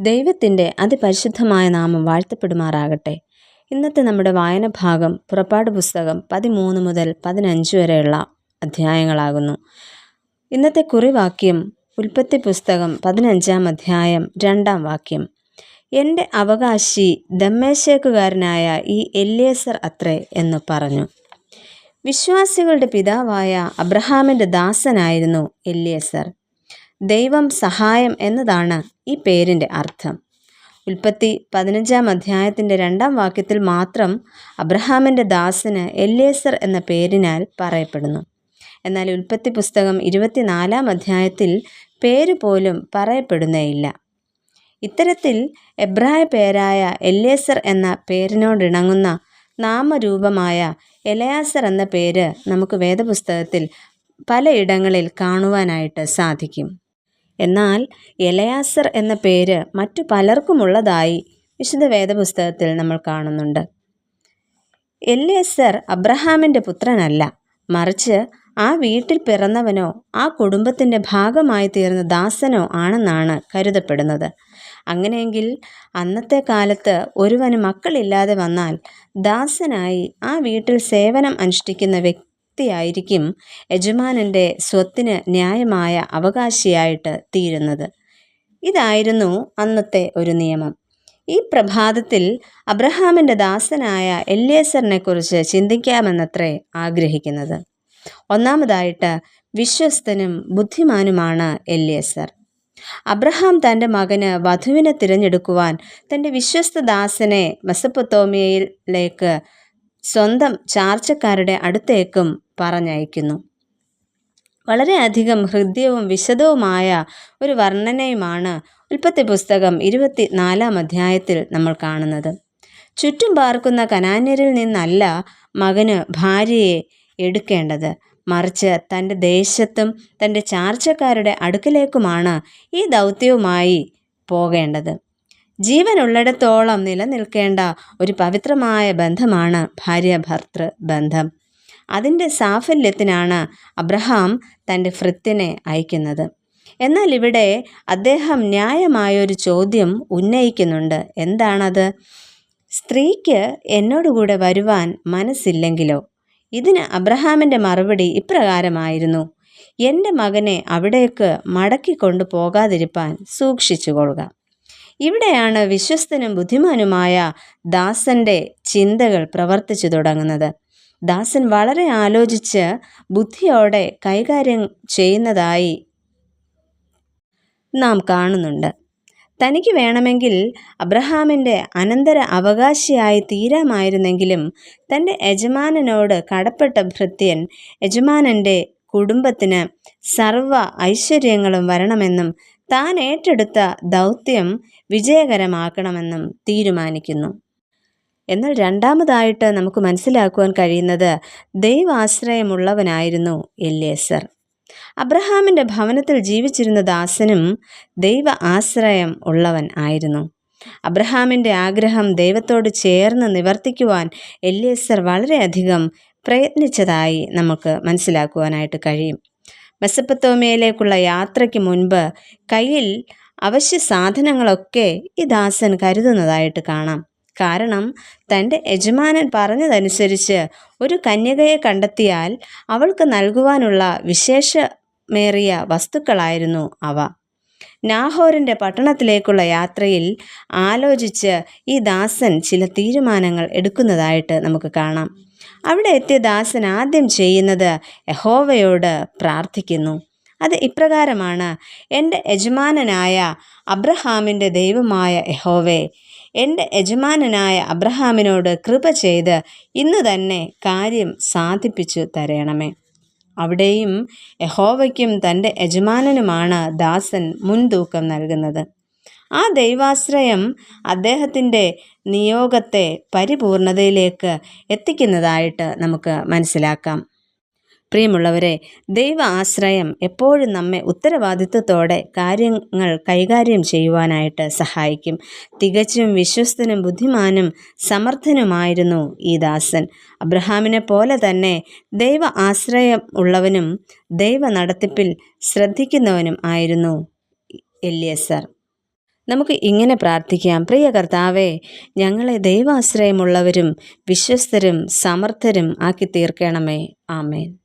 ദൈവത്തിൻ്റെ അതിപരിശുദ്ധമായ നാമം വാഴ്ത്തപ്പെടുമാറാകട്ടെ. ഇന്നത്തെ നമ്മുടെ വായന ഭാഗം പുറപ്പാട് പുസ്തകം 13 മുതൽ 15 വരെയുള്ള അധ്യായങ്ങളാകുന്നു. ഇന്നത്തെ കുറിവാക്യം ഉൽപ്പത്തി പുസ്തകം 15-ാം അധ്യായം 2-ാം വാക്യം. എൻ്റെ അവകാശി ദമ്മേശേക്കുകാരനായ ഈ എല്യേസർ അത്രേ എന്ന് പറഞ്ഞു. വിശ്വാസികളുടെ പിതാവായ അബ്രഹാമിൻ്റെ ദാസനായിരുന്നു എല്യേസർ. ദൈവം സഹായം എന്നതാണ് ഈ പേരിൻ്റെ അർത്ഥം. ഉൽപ്പത്തി 15-ാം അധ്യായത്തിൻ്റെ 2-ാം വാക്യത്തിൽ മാത്രം അബ്രഹാമിൻ്റെ ദാസന് എല്യേസർ എന്ന പേരിനാൽ പറയപ്പെടുന്നു. എന്നാൽ ഉൽപ്പത്തി പുസ്തകം 24-ാം അധ്യായത്തിൽ പേര് പോലും പറയപ്പെടുന്നേയില്ല. ഇത്തരത്തിൽ എബ്രായ പേരായ എല്യേസർ എന്ന പേരിനോടിണങ്ങുന്ന നാമരൂപമായ എലയാസർ എന്ന പേര് നമുക്ക് വേദപുസ്തകത്തിൽ പലയിടങ്ങളിൽ കാണുവാനായിട്ട് സാധിക്കും. എന്നാൽ എലയാസർ എന്ന പേര് മറ്റു പലർക്കുമുള്ളതായി വിശുദ്ധ വേദപുസ്തകത്തിൽ നമ്മൾ കാണുന്നുണ്ട്. എല്യേസർ അബ്രഹാമിൻ്റെ പുത്രനല്ല, മറിച്ച് ആ വീട്ടിൽ പിറന്നവനോ ആ കുടുംബത്തിൻ്റെ ഭാഗമായി തീർന്ന ദാസനോ ആണെന്നാണ് കരുതപ്പെടുന്നത്. അങ്ങനെയെങ്കിൽ അന്നത്തെ കാലത്ത് ഒരുവന് മക്കളില്ലാതെ വന്നാൽ ദാസനായി ആ വീട്ടിൽ സേവനം അനുഷ്ഠിക്കുന്ന വ്യക്തിയായിരിക്കും യജമാനൻ്റെ സ്വത്തിന് ന്യായമായ അവകാശിയായിട്ട് തീരുന്നത്. ഇതായിരുന്നു അന്നത്തെ ഒരു നിയമം. ഈ പ്രഭാതത്തിൽ അബ്രഹാമിൻ്റെ ദാസനായ എല്യേസറിനെ കുറിച്ച് ചിന്തിക്കാമെന്നത്രേ ആഗ്രഹിക്കുന്നത്. ഒന്നാമതായിട്ട്, വിശ്വസ്തനും ബുദ്ധിമാനുമാണ് എല്യേസർ. അബ്രഹാം തൻ്റെ മകന് വധുവിനെ തിരഞ്ഞെടുക്കുവാൻ തൻ്റെ വിശ്വസ്ത ദാസനെ മെസൊപ്പൊത്താമ്യയിലേക്ക് സ്വന്തം ചാർച്ചക്കാരുടെ അടുത്തേക്കും പറഞ്ഞയക്കുന്നു. വളരെയധികം ഹൃദ്യവും വിശദവുമായ ഒരു വർണ്ണനയുമാണ് ഉൽപ്പത്തി പുസ്തകം 24-ാം അധ്യായത്തിൽ നമ്മൾ കാണുന്നത്. ചുറ്റും പാർക്കുന്ന കനാന്യരിൽ നിന്നല്ല മകന് ഭാര്യയെ എടുക്കേണ്ടത്, മറിച്ച് തൻ്റെ ദേശത്തും തൻ്റെ ചാർച്ചക്കാരുടെ അടുക്കലേക്കുമാണ് ഈ ദൗത്യവുമായി പോകേണ്ടത്. ജീവനുള്ളിടത്തോളം നിലനിൽക്കേണ്ട ഒരു പവിത്രമായ ബന്ധമാണ് ഭാര്യ-ഭർതൃ ബന്ധം. അതിൻ്റെ സാഫല്യത്തിനാണ് അബ്രഹാം തൻ്റെ ഭൃത്യനെ അയക്കുന്നത്. എന്നാൽ ഇവിടെ അദ്ദേഹം ന്യായമായൊരു ചോദ്യം ഉന്നയിക്കുന്നുണ്ട്. എന്താണത്? സ്ത്രീക്ക് എന്നോടുകൂടെ വരുവാൻ മനസ്സില്ലെങ്കിലോ? ഇതിന് അബ്രഹാമിൻ്റെ മറുപടി ഇപ്രകാരമായിരുന്നു: എൻ്റെ മകനെ അവിടേക്ക് മടക്കിക്കൊണ്ടു പോകാതിരിപ്പാൻ സൂക്ഷിച്ചുകൊള്ളുക. ഇവിടെയാണ് വിശ്വസ്തനും ബുദ്ധിമാനുമായ ദാസൻ്റെ ചിന്തകൾ പ്രവർത്തിച്ചു തുടങ്ങുന്നത്. ദാസൻ വളരെ ആലോചിച്ച് ബുദ്ധിയോടെ കൈകാര്യം ചെയ്യുന്നതായി നാം കാണുന്നുണ്ട്. തനിക്ക് വേണമെങ്കിൽ അബ്രഹാമിൻ്റെ അനന്തര അവകാശിയായി തീരാമായിരുന്നെങ്കിലും തൻ്റെ യജമാനനോട് കടപ്പെട്ട ഭൃത്യൻ യജമാനൻ്റെ കുടുംബത്തിന് സർവ്വ ഐശ്വര്യങ്ങളും വരണമെന്നും താൻ ഏറ്റെടുത്ത ദൗത്യം വിജയകരമാക്കണമെന്നും തീരുമാനിക്കുന്നു. എന്നാൽ രണ്ടാമതായിട്ട് നമുക്ക് മനസ്സിലാക്കുവാൻ കഴിയുന്നത് ദൈവാശ്രയമുള്ളവനായിരുന്നു എല്യേസർ. അബ്രഹാമിൻ്റെ ഭവനത്തിൽ ജീവിച്ചിരുന്ന ദാസനും ദൈവ ആശ്രയം ഉള്ളവൻ ആയിരുന്നു. അബ്രഹാമിൻ്റെ ആഗ്രഹം ദൈവത്തോട് ചേർന്ന് നിവർത്തിക്കുവാൻ എല്യേസർ വളരെയധികം പ്രയത്നിച്ചതായി നമുക്ക് മനസ്സിലാക്കുവാനായിട്ട് കഴിയും. മെസൊപ്പൊത്താമ്യയിലേക്കുള്ള യാത്രയ്ക്ക് മുൻപ് കയ്യിൽ അവശ്യ സാധനങ്ങളൊക്കെ ഈ ദാസൻ കരുതുന്നതായിട്ട് കാണാം. കാരണം തൻ്റെ യജമാനൻ പറഞ്ഞതനുസരിച്ച് ഒരു കന്യകയെ കണ്ടെത്തിയാൽ അവൾക്ക് നൽകുവാനുള്ള വിശേഷമേറിയ വസ്തുക്കളായിരുന്നു അവ. നാഹോരിൻ്റെ പട്ടണത്തിലേക്കുള്ള യാത്രയിൽ ആലോചിച്ച് ഈ ദാസൻ ചില തീരുമാനങ്ങൾ എടുക്കുന്നതായിട്ട് നമുക്ക് കാണാം. അവിടെ എത്തിയ ദാസൻ ആദ്യം ചെയ്യുന്നത് യഹോവയോട് പ്രാർത്ഥിക്കുന്നു. അത് ഇപ്രകാരമാണ്: എൻ്റെ യജമാനനായ അബ്രഹാമിൻ്റെ ദൈവമായ യഹോവേ, എൻ്റെ യജമാനനായ അബ്രഹാമിനോട് കൃപ ചെയ്ത് ഇന്ന് തന്നെ കാര്യം സാധിപ്പിച്ചു തരണമേ. അവിടെയും യഹോവയ്ക്കും തൻ്റെ യജമാനനുമാണ് ദാസൻ മുൻതൂക്കം നൽകുന്നത്. ആ ദൈവാശ്രയം അദ്ദേഹത്തിൻ്റെ നിയോഗത്തെ പരിപൂർണതയിലേക്ക് എത്തിക്കുന്നതായിട്ട് നമുക്ക് മനസ്സിലാക്കാം. പ്രിയമുള്ളവരെ, ദൈവ ആശ്രയം എപ്പോഴും നമ്മെ ഉത്തരവാദിത്വത്തോടെ കാര്യങ്ങൾ കൈകാര്യം ചെയ്യുവാനായിട്ട് സഹായിക്കും. തികച്ചും വിശ്വസ്തനും ബുദ്ധിമാനും സമർത്ഥനുമായിരുന്നു ഈ ദാസൻ. അബ്രഹാമിനെ പോലെ തന്നെ ദൈവ ആശ്രയം ഉള്ളവനും ദൈവ നടത്തിപ്പിൽ ശ്രദ്ധിക്കുന്നവനും ആയിരുന്നു എല്യേസർ. നമുക്ക് ഇങ്ങനെ പ്രാർത്ഥിക്കാം. പ്രിയ കർത്താവേ, ഞങ്ങളെ ദൈവാശ്രയമുള്ളവരും വിശ്വസ്തരും സമർത്ഥരും ആക്കി തീർക്കണമേ. ആമേൻ.